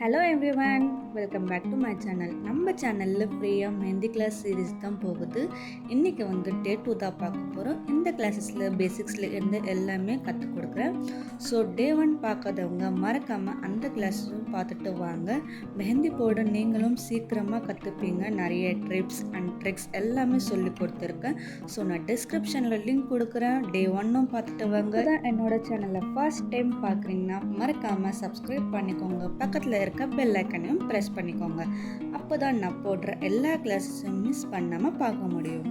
Hello everyone, welcome back to my channel. நம்ம சேனலில் ஃப்ரீயாக மெஹந்தி கிளாஸ் சீரீஸ் தான் போகுது. இன்றைக்கி வந்து டே 2 தான் பார்க்க போகிறோம். இந்த கிளாஸஸில் பேசிக்ஸில் இருந்து எல்லாமே கற்றுக் கொடுக்குறேன். ஸோ டே 1 பார்க்காதவங்க மறக்காமல் அந்த கிளாஸும் பார்த்துட்டு வாங்க. மெஹந்தி போட நீங்களும் சீக்கிரமாக கற்றுப்பீங்க. நிறைய டிப்ஸ் அண்ட் ட்ரிக்ஸ் எல்லாமே சொல்லி கொடுத்துருக்கேன். ஸோ நான் டிஸ்கிரிப்ஷனில் லிங்க் கொடுக்குறேன். டே 1ம் பார்த்துட்டு வாங்க. என்னோட சேனலை ஃபர்ஸ்ட் டைம் பார்க்குறீங்கன்னா மறக்காமல் சப்ஸ்கிரைப் பண்ணிக்கோங்க. பக்கத்தில் இருக்க பெல் ஐக்கனையும் ப்ரெஸ் பண்ணிக்கோங்க. அப்போ தான் நான் போடுற எல்லா கிளாஸஸும் மிஸ் பண்ணாமல் பார்க்க முடியும்.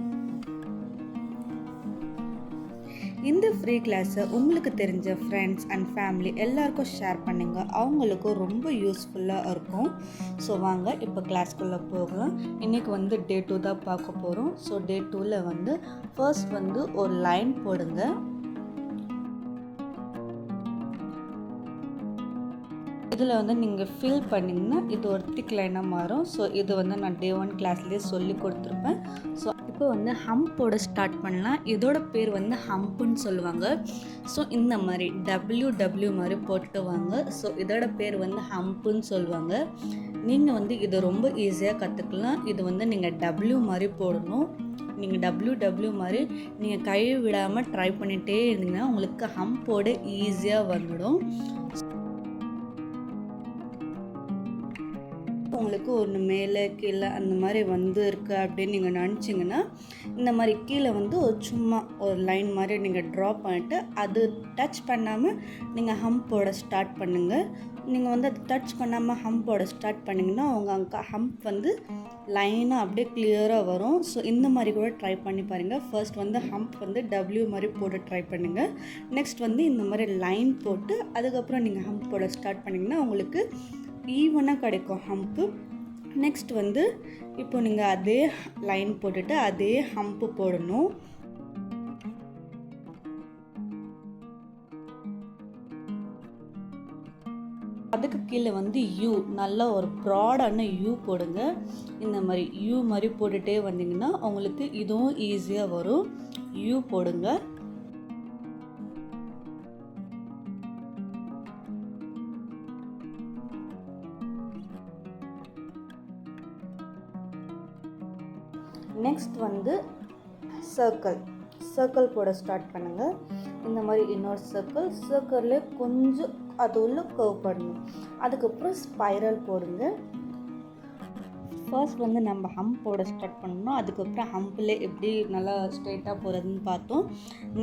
இந்த ஃப்ரீ கிளாஸை உங்களுக்கு தெரிஞ்ச ஃப்ரெண்ட்ஸ் அண்ட் ஃபேமிலி எல்லாருக்கும் ஷேர் பண்ணுங்க. அவங்களுக்கும் ரொம்ப யூஸ்ஃபுல்லாக இருக்கும். ஸோ வாங்க இப்போ கிளாஸ்க்குள்ளே போகலாம். இன்றைக்கி வந்து டே 2 தான் பார்க்க போகிறோம். ஸோ டே 2ல் வந்து ஃபர்ஸ்ட் வந்து ஒரு லைன் போடுங்க. இதில் வந்து நீங்கள் ஃபில் பண்ணிங்கன்னா இது ஒரு திக் லைனாக மாறும். ஸோ இது வந்து நான் டே 1 கிளாஸ்லேயே சொல்லி கொடுத்துருப்பேன். ஸோ இப்போ வந்து ஹம்போட ஸ்டார்ட் பண்ணலாம். இதோட பேர் வந்து ஹம்புன்னு சொல்லுவாங்க. ஸோ இந்த மாதிரி டபிள்யூ மாதிரி போட்டுட்டு வாங்க. ஸோ இதோட பேர் வந்து ஹம்புன்னு சொல்லுவாங்க. நீங்கள் வந்து இதை ரொம்ப ஈஸியாக கற்றுக்கலாம். இது வந்து நீங்கள் டபிள்யூ மாதிரி போடணும். நீங்கள் டபிள்யூ மாதிரி நீங்கள் கை விடாமல் ட்ரை பண்ணிகிட்டே இருந்தீங்கன்னா உங்களுக்கு ஹம்போட ஈஸியாக வந்துடும். உங்களுக்கு ஒன்று மேலே கீழே அந்த மாதிரி வந்து இருக்குது அப்படின்னு நீங்கள் நினச்சிங்கன்னா இந்த மாதிரி கீழே வந்து ஒரு சும்மா ஒரு லைன் மாதிரி நீங்கள் ட்ரா பண்ணிவிட்டு அது டச் பண்ணாமல் நீங்கள் ஹம்போட ஸ்டார்ட் பண்ணுங்கள். நீங்கள் வந்து அது டச் பண்ணாமல் ஹம்போட ஸ்டார்ட் பண்ணிங்கன்னா உங்கள் அங்கே ஹம்ப் வந்து லைனாக அப்படியே கிளியராக வரும். ஸோ இந்த மாதிரி கூட ட்ரை பண்ணி பாருங்கள். ஃபர்ஸ்ட் வந்து ஹம்ப் வந்து டபிள்யூ மாதிரி போட்டு ட்ரை பண்ணுங்கள். நெக்ஸ்ட் வந்து இந்த மாதிரி லைன் போட்டு அதுக்கப்புறம் நீங்கள் ஹம்போட ஸ்டார்ட் பண்ணிங்கன்னா உங்களுக்கு ஈவனாக கிடைக்கும் ஹம்ப்பு. நெக்ஸ்ட் வந்து இப்போ நீங்கள் அதே லைன் போட்டுட்டு அதே ஹம்ப்பு போடணும். அதுக்கு கீழே வந்து யூ, நல்லா ஒரு ப்ராடான யூ போடுங்க. இந்த மாதிரி யூ மாதிரி போட்டுகிட்டே வந்தீங்கன்னா உங்களுக்கு இதுவும் ஈஸியாக வரும். யூ போடுங்க. நெக்ஸ்ட் வந்து சர்க்கிள் போட ஸ்டார்ட் பண்ணுங்கள். இந்த மாதிரி இன்னொரு சர்க்கிளில் கொஞ்சம் அது உள்ள கர்வ் பண்ணணும். அதுக்கப்புறம் ஸ்பைரல் போடுங்க. ஃபர்ஸ்ட் வந்து நம்ம ஹம்ப் போட ஸ்டார்ட் பண்ணணும். அதுக்கப்புறம் ஹம்பில் எப்படி நல்லா ஸ்ட்ரெயிட்டாக போகிறதுன்னு பார்த்தோம்.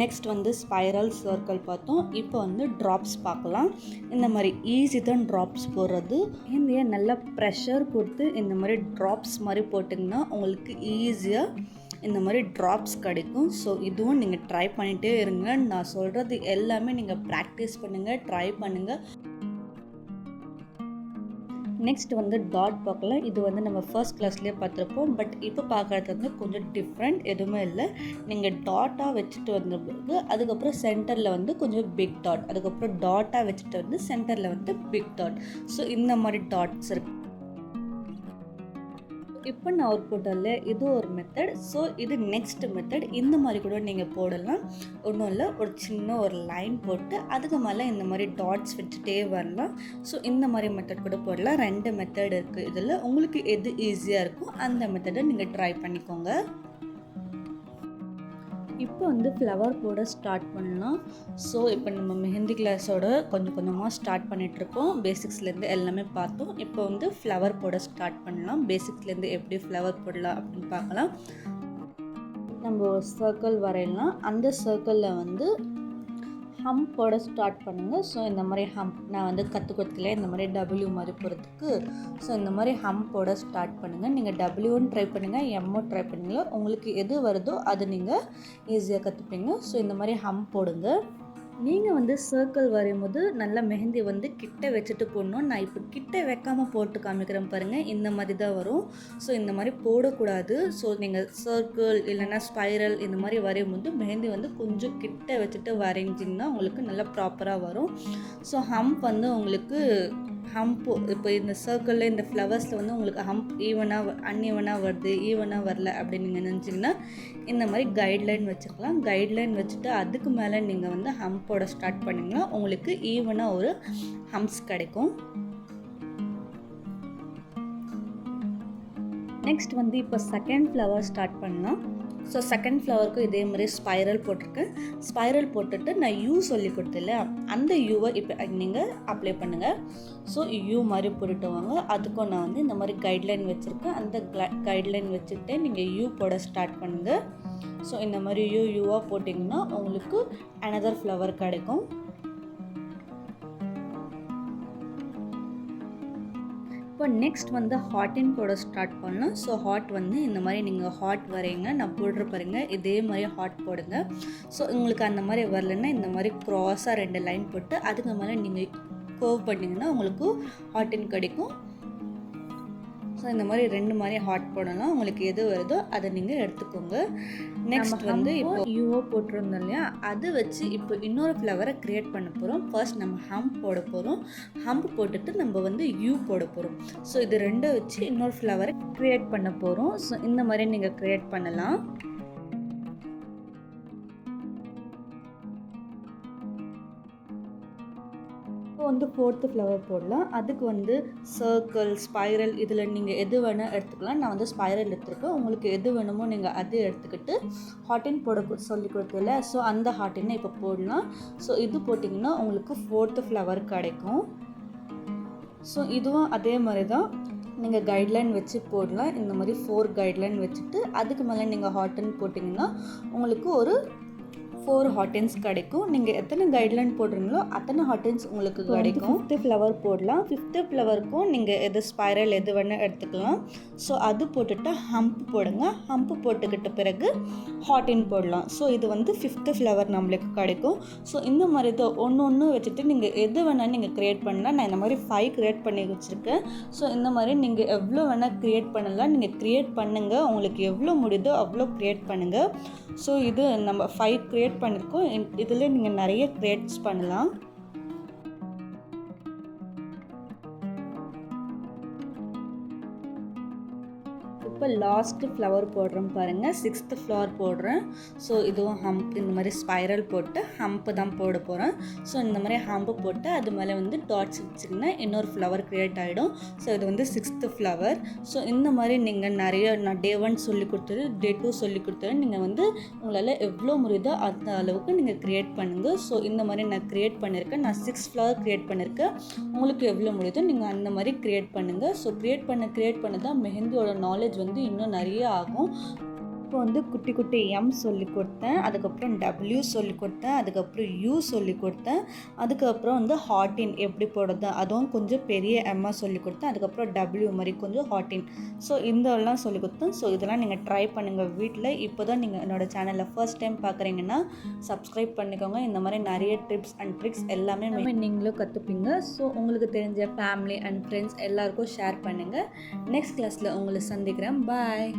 நெக்ஸ்ட் வந்து ஸ்பைரல் சர்க்கிள் பார்த்தோம். இப்போ வந்து ட்ராப்ஸ் பார்க்கலாம். இந்த மாதிரி ஈஸி தான் ட்ராப்ஸ் போடுறது. இந்த நல்லா ப்ரெஷர் கொடுத்து இந்த மாதிரி ட்ராப்ஸ் மாதிரி போட்டிங்கன்னா உங்களுக்கு ஈஸியாக இந்த மாதிரி ட்ராப்ஸ் கிடைக்கும். ஸோ இதுவும் நீங்கள் ட்ரை பண்ணிகிட்டே இருங்க. நான் சொல்கிறது எல்லாமே நீங்கள் ப்ராக்டிஸ் பண்ணுங்கள், ட்ரை பண்ணுங்கள். நெக்ஸ்ட் வந்து டாட் பார்க்கலாம். இது வந்து நம்ம ஃபர்ஸ்ட் கிளாஸ்லேயே பார்த்துருப்போம். பட் இப்போ பார்க்குறது வந்து கொஞ்சம் டிஃப்ரெண்ட், எதுவுமே இல்லை. நீங்கள் டாட்டாக வச்சுட்டு வந்த பிறகு அதுக்கப்புறம் சென்டரில் வந்து கொஞ்சம் பிக் டாட், அதுக்கப்புறம் டாட்டாக வச்சுட்டு வந்து சென்டரில் வந்து பிக் டாட். ஸோ இந்த மாதிரி டாட்ஸ் இருக்குது. இப்போ நான் ஒரு போட்டல இது ஒரு மெத்தட். ஸோ இது நெக்ஸ்ட் மெத்தட். இந்த மாதிரி கூட நீங்கள் போடலாம். ஒன்றும் இல்லை, ஒரு சின்ன ஒரு லைன் போட்டு அதுக்கு மேலே இந்த மாதிரி டாட்ஸ் வச்சுட்டே வரலாம். ஸோ இந்த மாதிரி மெத்தட் கூட போடலாம். 2 மெத்தட் இருக்குது. இதில் உங்களுக்கு எது ஈஸியாக இருக்கோ அந்த மெத்தடை நீங்கள் ட்ரை பண்ணிக்கோங்க. இப்போ வந்து ஃப்ளவர் போட ஸ்டார்ட் பண்ணலாம். ஸோ இப்போ நம்ம மெஹந்தி கிளாஸோட கொஞ்சம் கொஞ்சமாக ஸ்டார்ட் பண்ணிகிட்ருக்கோம். பேசிக்ஸ்லேருந்து எல்லாமே பார்த்தோம். இப்போ வந்து ஃப்ளவர் போட ஸ்டார்ட் பண்ணலாம். பேசிக்ஸ்லேருந்து எப்படி ஃப்ளவர் போடலாம் அப்படின்னு பார்க்கலாம். நம்ம ஒரு சர்க்கிள் வரையலாம். அந்த சர்க்கிளில் வந்து ஹம்ப் போட ஸ்டார்ட் பண்ணுங்கள். ஸோ இந்த மாதிரி ஹம்ப் நான் வந்து கற்றுக் கொடுத்துல இந்த மாதிரி டபிள்யூ மாதிரி போகிறதுக்கு. ஸோ இந்த மாதிரி ஹம்ப் போட ஸ்டார்ட் பண்ணுங்கள். நீங்கள் டபிள்யூன்னு ட்ரை பண்ணுங்கள், எம்மோ ட்ரை பண்ணுங்களோ, உங்களுக்கு எது வருதோ அது நீங்கள் ஈஸியாக கற்றுப்பீங்க. ஸோ இந்த மாதிரி ஹம்ப் போடுங்க. நீங்கள் வந்து சர்க்கிள் வரையும் போது நல்லா மெஹந்தி வந்து கிட்ட வச்சுட்டு போடணும். நான் இப்போ கிட்ட வைக்காமல் போட்டு காமிக்கிறேன் பாருங்கள். இந்த மாதிரி தான் வரும். ஸோ இந்த மாதிரி போடக்கூடாது. ஸோ நீங்கள் சர்க்கிள் இல்லைன்னா ஸ்பைரல் இந்த மாதிரி வரையும் போது மெஹந்தி வந்து கொஞ்சம் கிட்ட வச்சுட்டு வரைஞ்சிங்கன்னா உங்களுக்கு நல்லா ப்ராப்பராக வரும். ஸோ ஹம்ப் வந்து உங்களுக்கு ஹம்ப்பு இப்போ இந்த சர்க்கிளில் இந்த ஃப்ளவர்ஸில் வந்து உங்களுக்கு ஹம்ப் ஈவனாக அன்ஈவனாக வருது, ஈவனாக வரல அப்படின்னு நீங்கள் நினச்சிங்கன்னா இந்த மாதிரி கைட்லைன் வச்சுக்கலாம். கைட்லைன் வச்சுட்டு அதுக்கு மேலே நீங்கள் வந்து ஹம்போட ஸ்டார்ட் பண்ணிங்கன்னா உங்களுக்கு ஈவனாக ஒரு ஹம்ப்ஸ் கிடைக்கும். நெக்ஸ்ட் வந்து இப்போ செகண்ட் ஃப்ளவர் ஸ்டார்ட் பண்ணலாம். ஸோ செகண்ட் ஃப்ளவருக்கும் இதே மாதிரி ஸ்பைரல் போட்டிருக்கேன். ஸ்பைரல் போட்டுட்டு நான் யூ சொல்லி கொடுத்தேன்ல, அந்த யூவை இப்போ நீங்கள் அப்ளை பண்ணுங்கள். ஸோ யூ மாதிரி போட்டுட்டு வாங்க. அதுக்கும் நான் வந்து இந்த மாதிரி கைட்லைன் வச்சுருக்கேன். அந்த கைட்லைன் வச்சுட்டு நீங்கள் யூ போட ஸ்டார்ட் பண்ணுங்கள். ஸோ இந்த மாதிரி யூவாக போட்டிங்கன்னா உங்களுக்கு அனதர் ஃப்ளவர் கிடைக்கும். இப்போ நெக்ஸ்ட் வந்து ஹார்ட்டின் போட ஸ்டார்ட் பண்ணலாம். ஸோ ஹார்ட் வந்து இந்த மாதிரி நீங்கள் ஹார்ட் வரைங்க, நான் போடுற பாருங்க, இதே மாதிரி ஹார்ட் போடுங்க. ஸோ உங்களுக்கு அந்த மாதிரி வரலன்னா இந்த மாதிரி க்ராஸாக 2 லைன் போட்டு அதுக்கு மேலே நீங்கள் கர்வ் பண்ணிங்கன்னா உங்களுக்கு ஹார்ட்டின் கிடைக்கும். ஸோ இந்த மாதிரி 2 மாதிரி ஹார்ட் போடலாம். உங்களுக்கு எது வருதோ அதை நீங்கள் எடுத்துக்கோங்க. நெக்ஸ்ட் வந்து இப்போ யூஓ போட்டிருந்தோம் இல்லையா, அது வச்சு இப்போ இன்னொரு ஃப்ளவரை க்ரியேட் பண்ண போகிறோம். ஃபர்ஸ்ட் நம்ம ஹம்ப் போட போகிறோம். ஹம்ப் போட்டுட்டு நம்ம வந்து யூ போட போகிறோம். ஸோ இது 2 வச்சு இன்னொரு ஃப்ளவரை க்ரியேட் பண்ண போகிறோம். ஸோ இந்த மாதிரி நீங்கள் க்ரியேட் பண்ணலாம். இப்போ வந்து 4th ஃப்ளவர் போடலாம். அதுக்கு வந்து சர்க்கிள், ஸ்பைரல் இதில் நீங்கள் எது வேணால் எடுத்துக்கலாம். நான் வந்து ஸ்பைரல் எடுத்துருக்கேன். உங்களுக்கு எது வேணுமோ நீங்கள் அது எடுத்துக்கிட்டு ஹார்ட்டின் போட சொல்லி கொடுத்தல, ஸோ அந்த ஹார்ட்டினை இப்போ போடலாம். ஸோ இது போட்டிங்கன்னா உங்களுக்கு 4th ஃப்ளவர் கிடைக்கும். ஸோ இதுவும் அதே மாதிரி தான் நீங்கள் கைட்லைன் வச்சு போடலாம். இந்த மாதிரி 4 கைட்லைன் வச்சுட்டு அதுக்கு மேலே நீங்கள் ஹார்ட்டின் போட்டிங்கன்னா உங்களுக்கு ஒரு 4 ஹார்ட்டின்ஸ் கிடைக்கும். நீங்கள் எத்தனை கைட்லைன் போடுறீங்களோ அத்தனை ஹார்ட்டின்ஸ் உங்களுக்கு கிடைக்கும். 5th ஃப்ளவர் போடலாம். 5th ஃப்ளவருக்கும் நீங்கள் எது ஸ்பைரல் எது வேணால் எடுத்துக்கலாம். ஸோ அது போட்டுட்டு ஹம்ப் போடுங்க. ஹம்ப் போட்டுக்கிட்ட பிறகு ஹார்ட்டின் போடலாம். ஸோ இது வந்து 5th ஃப்ளவர் நம்மளுக்கு கிடைக்கும். ஸோ இந்த மாதிரி தான் ஒன்று வச்சுட்டு நீங்கள் எது வேணால் நீங்கள் க்ரியேட் பண்ணலாம். நான் இந்த மாதிரி 5 க்ரியேட் பண்ணி வச்சுருக்கேன். ஸோ இந்த மாதிரி நீங்கள் எவ்வளோ வேணால் க்ரியேட் பண்ணலாம். நீங்கள் க்ரியேட் பண்ணுங்கள், உங்களுக்கு எவ்வளோ முடியுதோ அவ்வளோ க்ரியேட் பண்ணுங்கள். ஸோ இது நம்ம 5 க்ரியேட் பண்ணியிருக்கோம். இதில் நீங்கள் நிறைய க்ரியேட்ஸ் பண்ணலாம். இப்போ லாஸ்ட்டு ஃப்ளவர் போடுறோம் பாருங்கள், 6th ஃப்ளவர் போடுறேன். ஸோ இதுவும் ஹம்ப் இந்த மாதிரி ஸ்பைரல் போட்டு ஹம்ப்பு தான் போட போகிறேன். ஸோ இந்த மாதிரி ஹம்ப்பு போட்டு அது மேலே வந்து டாட்ஸ் வச்சிங்கன்னா இன்னொரு ஃப்ளவர் க்ரியேட் ஆகிடும். ஸோ இது வந்து 6th ஃப்ளவர். ஸோ இந்த மாதிரி நீங்கள் நிறைய நான் டே 1 சொல்லி கொடுத்தது, டே 2 சொல்லி கொடுத்தது, நீங்கள் வந்து உங்களால் எவ்வளோ முடியுதோ அந்த அளவுக்கு நீங்கள் க்ரியேட் பண்ணுங்கள். ஸோ இந்த மாதிரி நான் க்ரியேட் பண்ணியிருக்கேன். நான் 6 ஃப்ளவர் க்ரியேட் பண்ணியிருக்கேன். உங்களுக்கு எவ்வளோ முடியுதோ நீங்கள் அந்த மாதிரி க்ரியேட் பண்ணுங்கள். ஸோ க்ரியேட் பண்ண தான் மெஹந்தியோட நாலேஜ் வந்து இன்னும் நிறைய ஆகும். இப்போ வந்து குட்டி குட்டி எம் சொல்லி கொடுத்தேன், அதுக்கப்புறம் டபிள்யூ சொல்லி கொடுத்தேன், அதுக்கப்புறம் யூ சொல்லி கொடுத்தேன், அதுக்கப்புறம் வந்து ஹார்ட்டின் எப்படி போடுறது அதுவும் கொஞ்சம் பெரிய எம்மாக சொல்லி கொடுத்தேன், அதுக்கப்புறம் டபிள்யூ மாதிரி கொஞ்சம் ஹார்ட்டின். ஸோ இதெல்லாம் சொல்லி கொடுத்தேன். ஸோ இதெல்லாம் நீங்கள் ட்ரை பண்ணுங்கள் வீட்டில். இப்போ தான் நீங்கள் என்னோடய சேனலில் ஃபர்ஸ்ட் டைம் பார்க்குறீங்கன்னா சப்ஸ்கிரைப் பண்ணிக்கோங்க. இந்த மாதிரி நிறைய டிப்ஸ் அண்ட் ட்ரிக்ஸ் எல்லாமே நீங்களும் கற்றுப்பீங்க. ஸோ உங்களுக்கு தெரிஞ்ச ஃபேமிலி அண்ட் ஃப்ரெண்ட்ஸ் எல்லாருக்கும் ஷேர் பண்ணுங்கள். நெக்ஸ்ட் கிளாஸில் உங்களை சந்திக்கிறேன். பாய்.